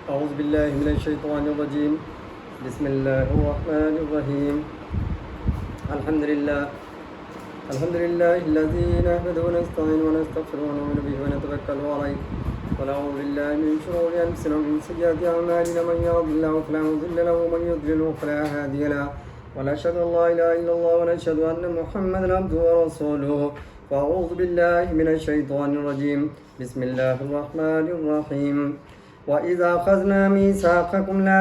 أعوذ بالله من الشيطان الرجيم. بسم الله الرحمن الرحيم. الحمد لله الذي نحمده ونستعينه ونستغفره ونؤمن به ونتوكل عليه ونعوذ بالله من شرور أنفسنا ومن سيئات أعمالنا. من يهده الله فلا مضل له ومن يضلل فلا هادي له ونشهد أن لا إله إلا الله ونشهد أن محمدا عبده ورسوله. فأعوذ بالله من الشيطان الرجيم. بسم الله الرحمن الرحيم. وَإِذَا أَخَذْنَا مِيثَاقَكُمْ لَا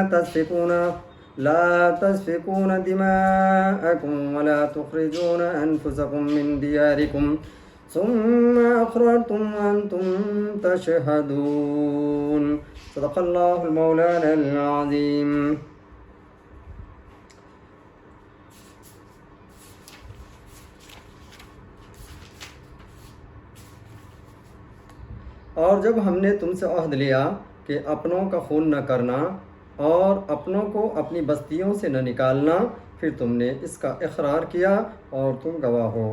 تَسْفِكُونَ دِمَاءَكُمْ وَلَا تُخْرِجُونَ أَنفُسَكُمْ مِنْ دِيَارِكُمْ ثُمَّ أَقْرَرْتُمْ وَأَنْتُمْ تَشْهَدُونَ. صدق اللہ المولانا العظیم. اور جب ہم نے تم سے عہد لیا کہ اپنوں کا خون نہ کرنا اور اپنوں کو اپنی بستیوں سے نہ نکالنا، پھر تم نے اس کا اقرار کیا اور تم گواہ ہو.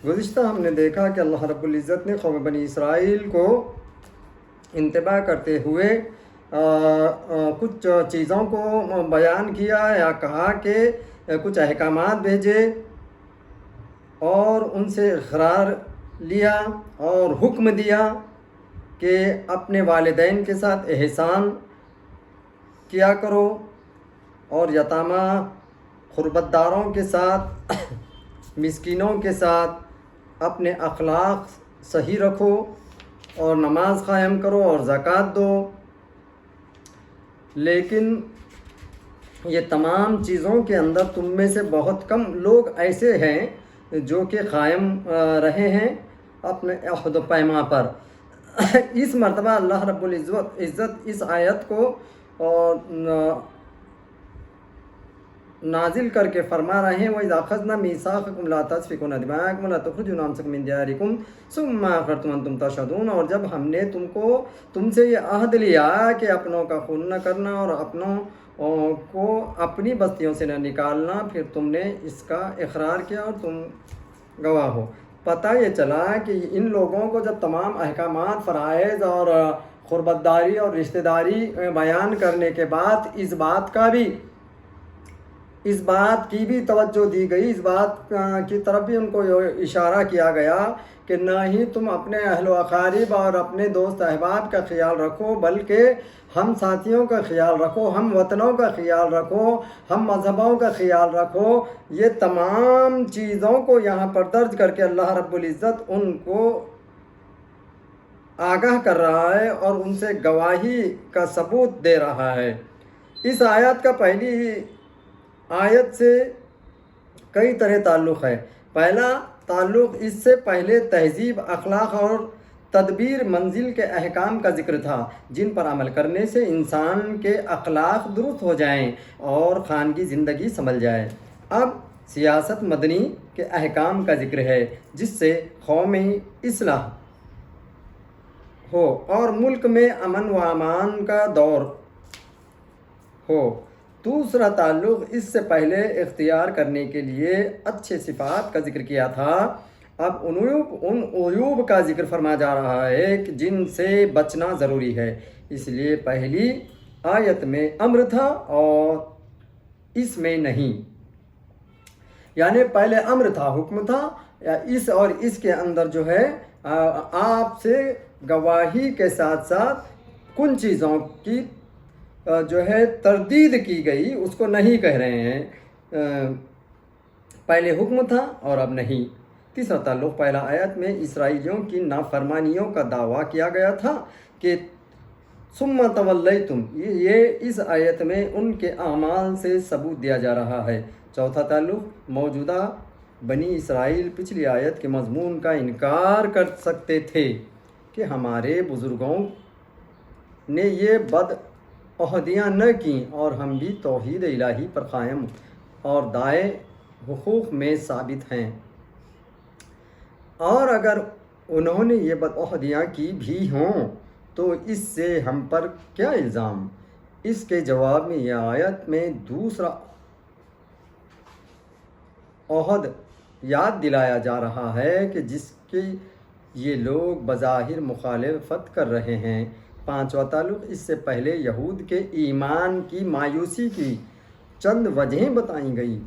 گزشتہ ہم نے دیکھا کہ اللہ رب العزت نے قوم بنی اسرائیل کو انتباہ کرتے ہوئے کچھ چیزوں کو بیان کیا یا کہا کہ کچھ احکامات بھیجے اور ان سے اقرار لیا اور حکم دیا کہ اپنے والدین کے ساتھ احسان کیا کرو اور یتامہ قربت داروں کے ساتھ مسکینوں کے ساتھ اپنے اخلاق صحیح رکھو اور نماز قائم کرو اور زکوٰۃ دو. لیکن یہ تمام چیزوں کے اندر تم میں سے بہت کم لوگ ایسے ہیں جو کہ قائم رہے ہیں اپنے عہد و پیما پر. اس مرتبہ اللہ رب العزت اس آیت کو نازل کر کے فرما رہے ہیں وَإِذَا أَخَذْنَا مِيثَاقَكُمْ لَا تَسْفِكُونَ دِمَاءَكُمْ وَلَا تُخْرِجُونَ أَنفُسَكُم مِّن دِيَارِكُمْ ثُمَّ أَقْرَرْتُمْ وَأَنْتُمْ تَشْهَدُونَ. اور جب ہم نے تم سے یہ عہد لیا کہ اپنوں کا خون نہ کرنا اور اپنوں کو اپنی بستیوں سے نہ نکالنا، پھر تم نے اس کا اقرار کیا اور تم گواہ ہو. پتہ یہ چلا کہ ان لوگوں کو جب تمام احکامات فرائض اور قربت داری اور رشتہ داری بیان کرنے کے بعد اس بات کی بھی توجہ دی گئی، اس بات کی طرف بھی ان کو اشارہ کیا گیا کہ نہ ہی تم اپنے اہل و اقارب اور اپنے دوست احباب کا خیال رکھو، بلکہ ہم ساتھیوں کا خیال رکھو، ہم وطنوں کا خیال رکھو، ہم مذہبوں کا خیال رکھو. یہ تمام چیزوں کو یہاں پر درج کر کے اللہ رب العزت ان کو آگاہ کر رہا ہے اور ان سے گواہی کا ثبوت دے رہا ہے. اس آیت کا پہلی آیت سے کئی طرح تعلق ہے. پہلا تعلق اس سے پہلے تہذیب، اخلاق اور تدبیر منزل کے احکام کا ذکر تھا جن پر عمل کرنے سے انسان کے اخلاق درست ہو جائیں اور خانگی زندگی سنبھل جائے. اب سیاست مدنی کے احکام کا ذکر ہے جس سے قومی اصلاح ہو اور ملک میں امن و امان کا دور ہو. دوسرا تعلق اس سے پہلے اختیار کرنے کے لیے اچھے صفات کا ذکر کیا تھا. اب ان عیوب کا ذکر فرما جا رہا ہے کہ جن سے بچنا ضروری ہے. اس لیے پہلی آیت میں امر تھا اور اس میں نہیں، یعنی پہلے امر تھا، حکم تھا، اور اس کے اندر جو ہے آپ سے گواہی کے ساتھ ساتھ کن چیزوں کی جو ہے تردید کی گئی، اس کو نہیں کہہ رہے ہیں. پہلے حکم تھا اور اب نہیں. تیسرا تعلق پہلا آیت میں اسرائیلیوں کی نافرمانیوں کا دعویٰ کیا گیا تھا کہ ثم تولیتم، یہ اس آیت میں ان کے اعمال سے ثبوت دیا جا رہا ہے. چوتھا تعلق موجودہ بنی اسرائیل پچھلی آیت کے مضمون کا انکار کر سکتے تھے کہ ہمارے بزرگوں نے یہ بد عہدیاں نہ کیں اور ہم بھی توحید الہی پر قائم اور دائع حقوق میں ثابت ہیں. اور اگر انہوں نے یہ بد عہدیاں کی بھی ہوں تو اس سے ہم پر کیا الزام؟ اس کے جواب میں یہ آیت میں دوسرا عہد یاد دلایا جا رہا ہے کہ جس کی یہ لوگ بظاہر مخالفت کر رہے ہیں. 5واں تعلق، اس سے پہلے یہود کے ایمان کی مایوسی کی چند وجہیں بتائیں گئی۔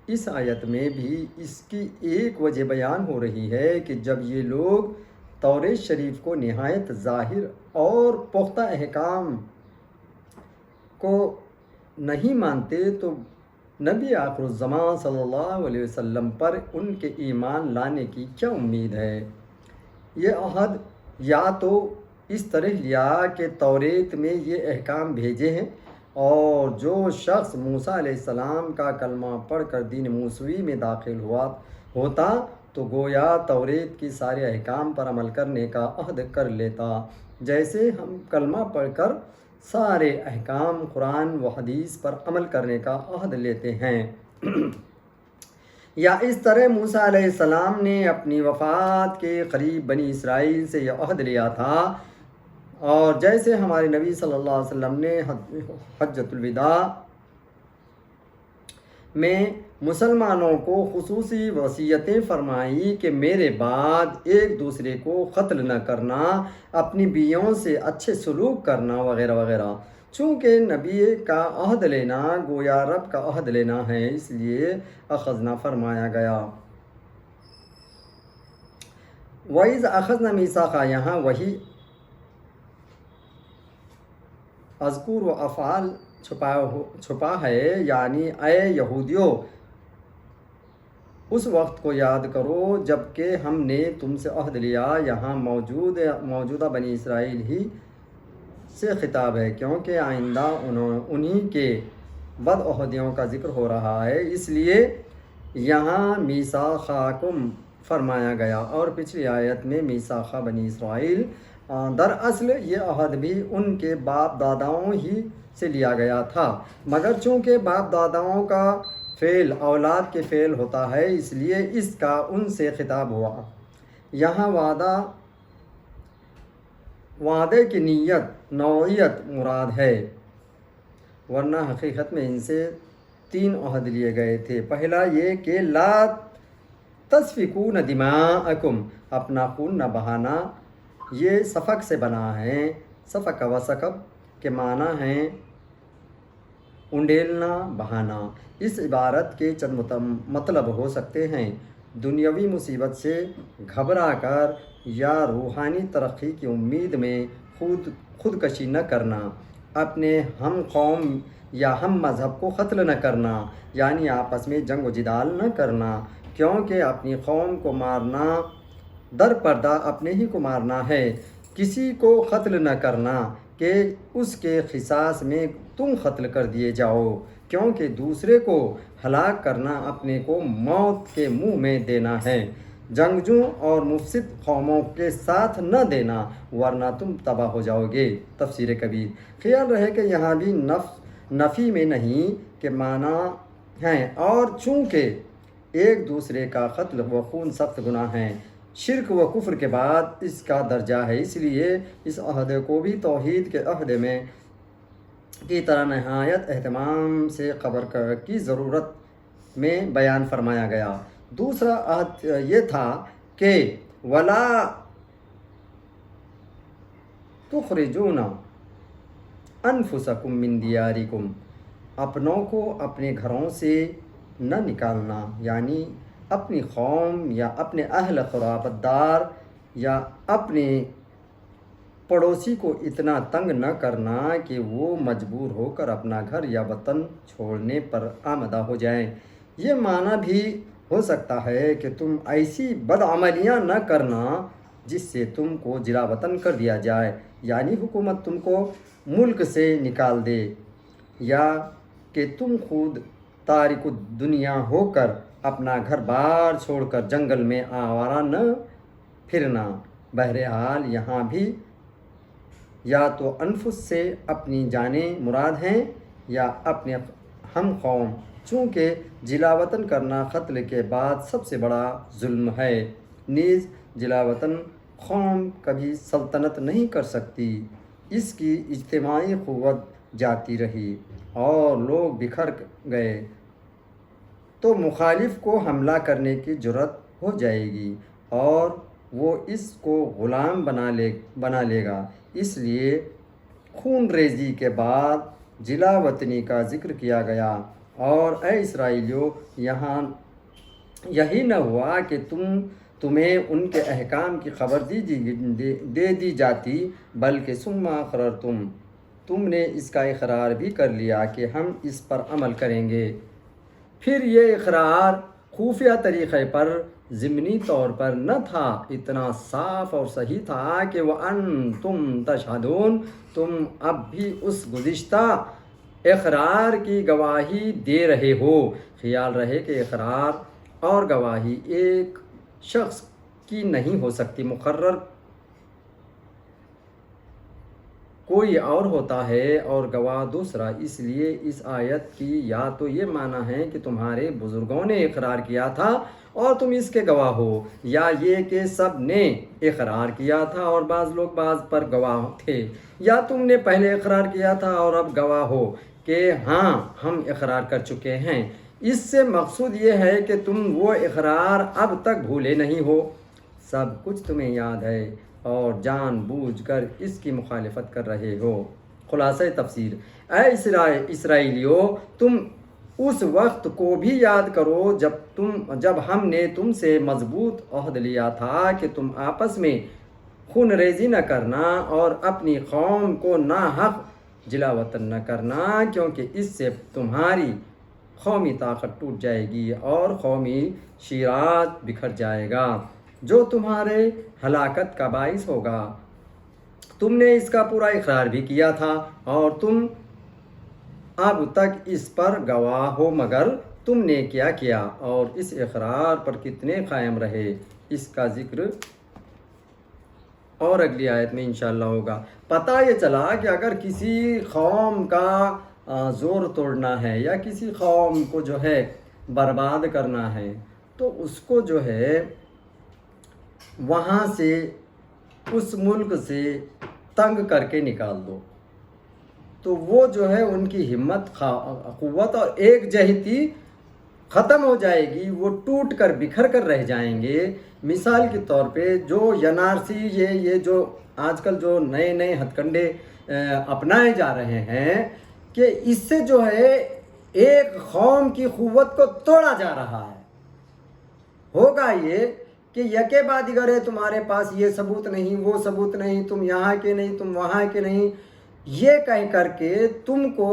اس آیت میں بھی اس کی ایک وجہ بیان ہو رہی ہے کہ جب یہ لوگ توریت شریف کو نہایت ظاہر اور پختہ احکام کو نہیں مانتے تو نبی آخر الزمان صلی اللہ علیہ وسلم پر ان کے ایمان لانے کی کیا امید ہے؟ یہ عہد یا تو اس طرح لیا کہ توریت میں یہ احکام بھیجے ہیں، اور جو شخص موسیٰ علیہ السلام کا کلمہ پڑھ کر دین موسوی میں داخل ہوتا تو گویا توریت کی سارے احکام پر عمل کرنے کا عہد کر لیتا، جیسے ہم کلمہ پڑھ کر سارے احکام قرآن و حدیث پر عمل کرنے کا عہد لیتے ہیں۔ یا اس طرح موسیٰ علیہ السلام نے اپنی وفات کے قریب بنی اسرائیل سے یہ عہد لیا تھا، اور جیسے ہمارے نبی صلی اللہ علیہ وسلم نے حجۃ الوداع میں مسلمانوں کو خصوصی وصیتیں فرمائی کہ میرے بعد ایک دوسرے کو قتل نہ کرنا، اپنی بیویوں سے اچھے سلوک کرنا وغیرہ وغیرہ۔ چونکہ نبی کا عہد لینا گویا رب کا عہد لینا ہے، اس لیے اخذنا فرمایا گیا۔ وَإِذْ أَخَذْنَا مِيثَاقَ، یہاں وہی اذکر و افعال چھپا ہے، یعنی اے یہودیوں اس وقت کو یاد کرو جب کہ ہم نے تم سے عہد لیا۔ یہاں موجودہ بنی اسرائیل ہی سے خطاب ہے، کیونکہ آئندہ انہی کے بدعہدیوں کا ذکر ہو رہا ہے، اس لیے یہاں میثاقکم فرمایا گیا، اور پچھلی آیت میں میثاق بنی اسرائیل۔ دراصل یہ عہد بھی ان کے باپ داداؤں ہی سے لیا گیا تھا، مگر چونکہ باپ داداؤں کا فعل اولاد کے فعل ہوتا ہے، اس لیے اس کا ان سے خطاب ہوا۔ یہاں وعدے کی نوعیت مراد ہے، ورنہ حقیقت میں ان سے 3 عہد لیے گئے تھے۔ پہلا یہ کہ لا تسفکون دماءکم، اپنا خون نہ بہانا۔ یہ سفک سے بنا ہے، سفک و سکب کے معنی ہیں انڈیلنا، بہانا۔ اس عبارت کے چند مطلب ہو سکتے ہیں: دنیاوی مصیبت سے گھبرا کر یا روحانی ترقی کی امید میں خودکشی نہ کرنا، اپنے ہم قوم یا ہم مذہب کو قتل نہ کرنا، یعنی آپس میں جنگ و جدال نہ کرنا، کیونکہ اپنی قوم کو مارنا در پردہ اپنے ہی کو مارنا ہے۔ کسی کو قتل نہ کرنا کہ اس کے قصاص میں تم قتل کر دیے جاؤ، کیونکہ دوسرے کو ہلاک کرنا اپنے کو موت کے منہ میں دینا ہے۔ جنگجو اور مفسد قوموں کے ساتھ نہ دینا، ورنہ تم تباہ ہو جاؤ گے۔ تفسیر کبیر۔ خیال رہے کہ یہاں بھی نفی میں نہیں کہ معنی ہیں، اور چونکہ ایک دوسرے کا قتل و خون سخت گناہ ہیں، شرک و کفر کے بعد اس کا درجہ ہے، اس لیے اس عہد کو بھی توحید کے عہد میں کی طرح نہایت اہتمام سے قبر کی ضرورت میں بیان فرمایا گیا۔ دوسرا عہد یہ تھا کہ وَلَا تُخْرِجُونَ أَنفُسَكُم مِّن دِيَارِكُم، اپنوں کو اپنے گھروں سے نہ نکالنا، یعنی اپنی قوم یا اپنے اہل قرابت دار یا اپنے پڑوسی کو اتنا تنگ نہ کرنا کہ وہ مجبور ہو کر اپنا گھر یا وطن چھوڑنے پر آمادہ ہو جائیں۔ یہ معنی بھی ہو سکتا ہے کہ تم ایسی بدعملیاں نہ کرنا جس سے تم کو جلا وطن کر دیا جائے، یعنی حکومت تم کو ملک سے نکال دے، یا کہ تم خود تارک الدنیا ہو کر اپنا گھر بار چھوڑ کر جنگل میں آوارہ نہ پھرنا۔ بہرحال یہاں بھی یا تو انفس سے اپنی جانیں مراد ہیں یا اپنے ہم قوم، چونکہ جلا وطن کرنا قتل کے بعد سب سے بڑا ظلم ہے۔ نیز جلا وطن قوم کبھی سلطنت نہیں کر سکتی، اس کی اجتماعی قوت جاتی رہی اور لوگ بکھر گئے تو مخالف کو حملہ کرنے کی جرأت ہو جائے گی اور وہ اس کو غلام بنا لے گا۔ اس لیے خون ریزی کے بعد جلا وطنی کا ذکر کیا گیا۔ اور اے اسرائیلیوں، یہاں یہی نہ ہوا کہ تمہیں ان کے احکام کی خبر دے دی جاتی، بلکہ ثم اقررتم، تم نے اس کا اقرار بھی کر لیا کہ ہم اس پر عمل کریں گے۔ پھر یہ اقرار خفیہ طریقے پر، ضمنی طور پر نہ تھا، اتنا صاف اور صحیح تھا کہ وَأَنْتُمْ تَشْهَدُونَ، تم اب بھی اس گزشتہ اقرار کی گواہی دے رہے ہو۔ خیال رہے کہ اقرار اور گواہی ایک شخص کی نہیں ہو سکتی، مقرر کوئی اور ہوتا ہے اور گواہ دوسرا۔ اس لیے اس آیت کی یا تو یہ معنی ہے کہ تمہارے بزرگوں نے اقرار کیا تھا اور تم اس کے گواہ ہو، یا یہ کہ سب نے اقرار کیا تھا اور بعض لوگ بعض پر گواہ تھے، یا تم نے پہلے اقرار کیا تھا اور اب گواہ ہو کہ ہاں ہم اقرار کر چکے ہیں۔ اس سے مقصود یہ ہے کہ تم وہ اقرار اب تک بھولے نہیں ہو، سب کچھ تمہیں یاد ہے اور جان بوجھ کر اس کی مخالفت کر رہے ہو۔ خلاصہ تفسیر: اے اسرائیلیوں، تم اس وقت کو بھی یاد کرو جب ہم نے تم سے مضبوط عہد لیا تھا کہ تم آپس میں خون ریزی نہ کرنا اور اپنی قوم کو ناحق جلا وطن نہ کرنا، کیونکہ اس سے تمہاری قومی طاقت ٹوٹ جائے گی اور قومی شیرات بکھر جائے گا، جو تمہارے ہلاکت کا باعث ہوگا۔ تم نے اس کا پورا اقرار بھی کیا تھا اور تم اب تک اس پر گواہ ہو، مگر تم نے کیا کیا اور اس اقرار پر کتنے قائم رہے، اس کا ذکر اور اگلی آیت میں انشاءاللہ ہوگا۔ پتہ یہ چلا کہ اگر کسی قوم کا زور توڑنا ہے یا کسی قوم کو جو ہے برباد کرنا ہے تو اس کو جو ہے وہاں سے، اس ملک سے تنگ کر کے نکال دو، تو وہ جو ہے ان کی ہمت، قوت اور ایک جہتی ختم ہو جائے گی، وہ ٹوٹ کر بکھر کر رہ جائیں گے۔ مثال کے طور پہ جو NRC، یہ جو آج کل جو نئے ہتھ کنڈے اپنائے جا رہے ہیں، کہ اس سے جو ہے ایک قوم کی قوت کو توڑا جا رہا ہے۔ ہوگا یہ کہ یکے بعد دیگر ہے، تمہارے پاس یہ ثبوت نہیں، وہ ثبوت نہیں، تم یہاں کے نہیں، تم وہاں کے نہیں، یہ کہہ کر کے تم کو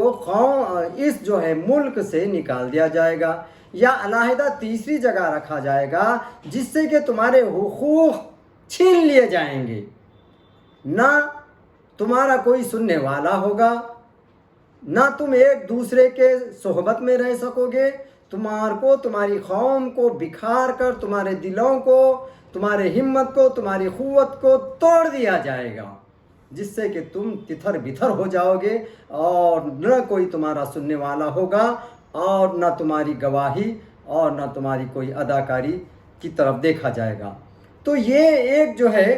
اس جو ہے ملک سے نکال دیا جائے گا، یا علیحدہ تیسری جگہ رکھا جائے گا، جس سے کہ تمہارے حقوق چھین لیے جائیں گے، نہ تمہارا کوئی سننے والا ہوگا، نہ تم ایک دوسرے کے صحبت میں رہ سکو گے، تمہاری قوم کو بکھار کر تمہارے دلوں کو، تمہارے ہمت کو، تمہاری قوت کو توڑ دیا جائے گا، جس سے کہ تم تتھر بتھر ہو جاؤ گے اور نہ کوئی تمہارا سننے والا ہوگا اور نہ تمہاری گواہی اور نہ تمہاری کوئی اداکاری کی طرف دیکھا جائے گا۔ تو یہ ایک جو ہے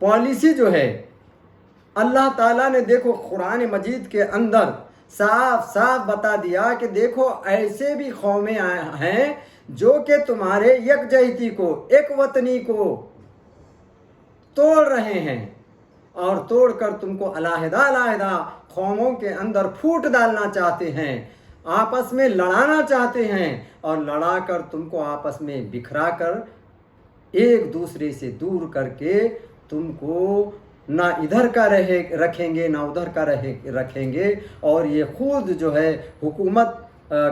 پالیسی جو ہے اللہ تعالیٰ نے، دیکھو قرآن مجید کے اندر صاف بتا دیا کہ دیکھو ایسے بھی قومیں ہیں جو کہ تمہارے یکجہتی کو، ایک وطنی کو توڑ رہے ہیں اور توڑ کر تم کو علیحدہ قوموں کے اندر پھوٹ ڈالنا چاہتے ہیں، آپس میں لڑانا چاہتے ہیں اور لڑا کر تم کو آپس میں بکھرا کر ایک دوسرے سے دور کر کے تم کو نہ ادھر کا رکھیں گے نہ ادھر کا رکھیں گے، اور یہ خود جو ہے حکومت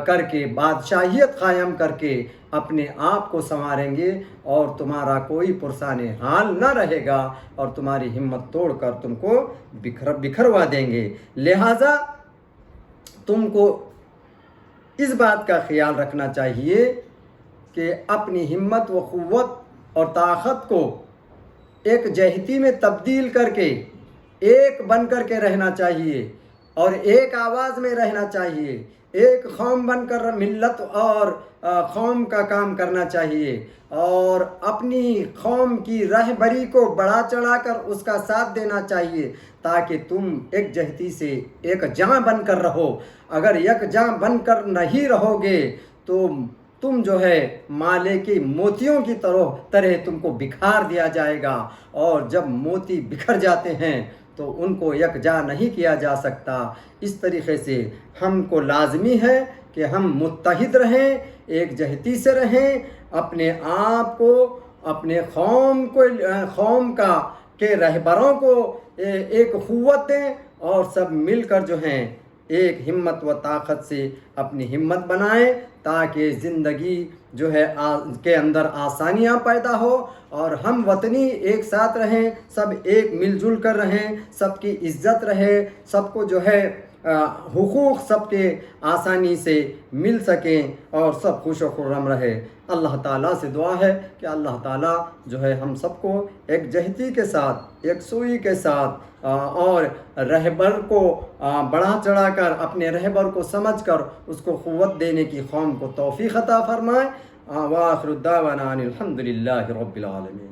کر کے، بادشاہیت قائم کر کے اپنے آپ کو سنواریں گے اور تمہارا کوئی پرسان حال نہ رہے گا اور تمہاری ہمت توڑ کر تم کو بکھروا دیں گے۔ لہٰذا تم کو اس بات کا خیال رکھنا چاہیے کہ اپنی ہمت و قوت اور طاقت کو ایک جہتی میں تبدیل کر کے ایک بن کر کے رہنا چاہیے اور ایک آواز میں رہنا چاہیے، ایک قوم بن کر ملت اور قوم کا کام کرنا چاہیے اور اپنی قوم کی رہبری کو بڑھا چڑھا کر اس کا ساتھ دینا چاہیے، تاکہ تم ایک جہتی سے ایک جاں بن کر رہو۔ اگر یک جاں بن کر نہیں رہو گے تو تم جو ہے مالے کے موتیوں کی طرح تم کو بکھار دیا جائے گا، اور جب موتی بکھر جاتے ہیں تو ان کو یکجا نہیں کیا جا سکتا۔ اس طریقے سے ہم کو لازمی ہے کہ ہم متحد رہیں، ایک جہتی سے رہیں، اپنے آپ کو، اپنے قوم کے رہبروں کو ایک قوت دیں، اور سب مل کر جو ہیں ایک ہمت و طاقت سے اپنی ہمت بنائیں، تاکہ زندگی جو ہے کے اندر آسانیاں پیدا ہو، اور ہم وطنی ایک ساتھ رہیں، سب ایک مل جل کر رہیں، سب کی عزت رہے، سب کو جو ہے حقوق سب کے آسانی سے مل سکیں، اور سب خوش و خرم رہے۔ اللہ تعالیٰ سے دعا ہے کہ اللہ تعالیٰ جو ہے ہم سب کو ایک جہتی کے ساتھ، یکسوئی کے ساتھ، اور رہبر کو بڑھا چڑھا کر، اپنے رہبر کو سمجھ کر اس کو قوت دینے کی قوم کو توفیق عطا فرمائے۔ وآخر الدعوانا ان الحمد للہ رب العالمین۔